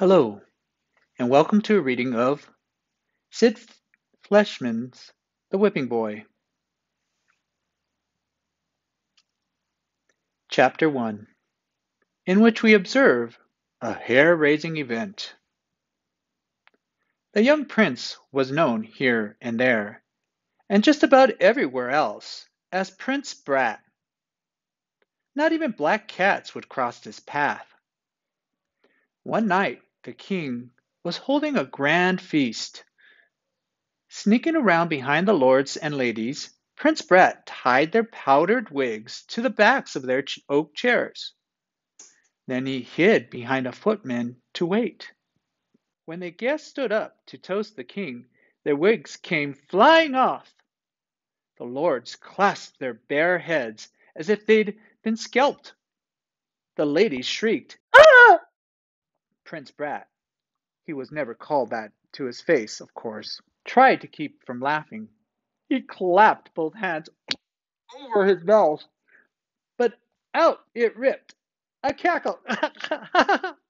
Hello, and welcome to a reading of Sid Fleischman's The Whipping Boy, Chapter 1, in which we observe a hair-raising event. The young prince was known here and there, and just about everywhere else, as Prince Brat. Not even black cats would cross his path. One night, the king was holding a grand feast. Sneaking around behind the lords and ladies, Prince Brat tied their powdered wigs to the backs of their oak chairs. Then he hid behind a footman to wait. When the guests stood up to toast the king, their wigs came flying off. The lords clasped their bare heads as if they'd been scalped. The ladies shrieked, "Ah!" Prince Brat, he was never called that to his face, of course, tried to keep from laughing. He clapped both hands over his mouth, but out it ripped. A cackle,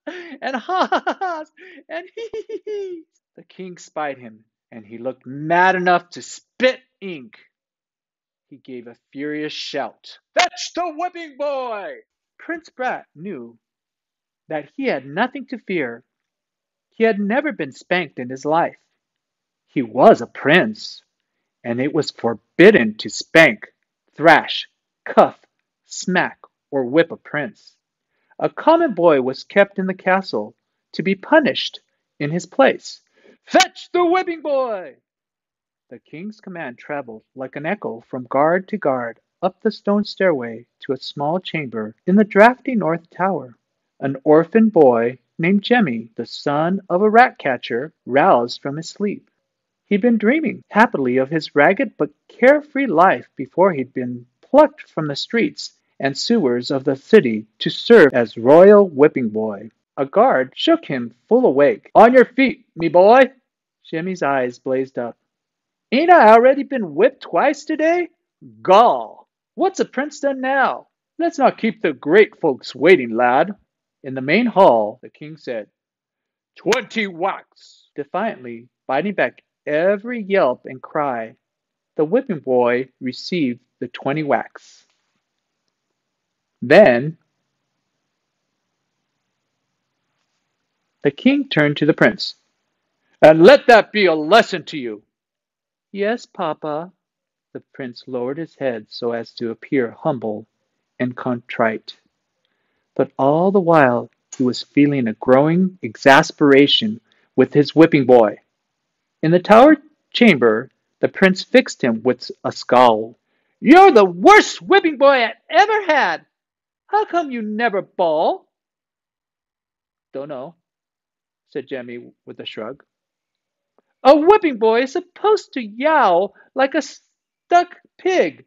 and ha-ha-has, and hee-hee-hees. The king spied him, and he looked mad enough to spit ink. He gave a furious shout. "Fetch the whipping boy!" Prince Brat knew that he had nothing to fear. He had never been spanked in his life. He was a prince, and it was forbidden to spank, thrash, cuff, smack, or whip a prince. A common boy was kept in the castle to be punished in his place. "Fetch the whipping boy!" The king's command traveled like an echo from guard to guard up the stone stairway to a small chamber in the drafty north tower. An orphan boy named Jemmy, the son of a rat catcher, roused from his sleep. He'd been dreaming happily of his ragged but carefree life before he'd been plucked from the streets and sewers of the city to serve as royal whipping boy. A guard shook him full awake. "On your feet, me boy!" Jimmy's eyes blazed up. "Ain't I already been whipped twice today? Gall! What's a prince done now? Let's not keep the great folks waiting, lad." In the main hall, the king said, "20 whacks!" Defiantly, biting back every yelp and cry, the whipping boy received the 20 whacks. Then the king turned to the prince. "And let that be a lesson to you." "Yes, papa." The prince lowered his head so as to appear humble and contrite. But all the while he was feeling a growing exasperation with his whipping boy. In the tower chamber, the prince fixed him with a scowl. "You're the worst whipping boy I ever had. How come you never bawl?" "Dunno," said Jemmy with a shrug. "A whipping boy is supposed to yowl like a stuck pig.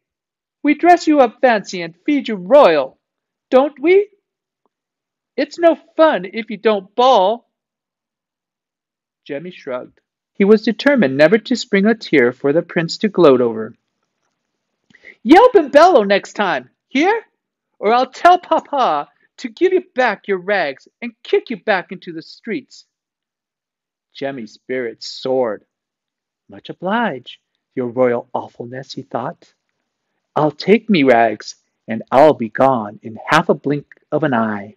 We dress you up fancy and feed you royal, don't we? It's no fun if you don't bawl." Jemmy shrugged. He was determined never to spring a tear for the prince to gloat over. "Yelp and bellow next time, hear? Or I'll tell papa to give you back your rags and kick you back into the streets." Jemmy's spirits soared. "Much obliged, your royal awfulness," he thought. "I'll take me rags, and I'll be gone in half a blink of an eye."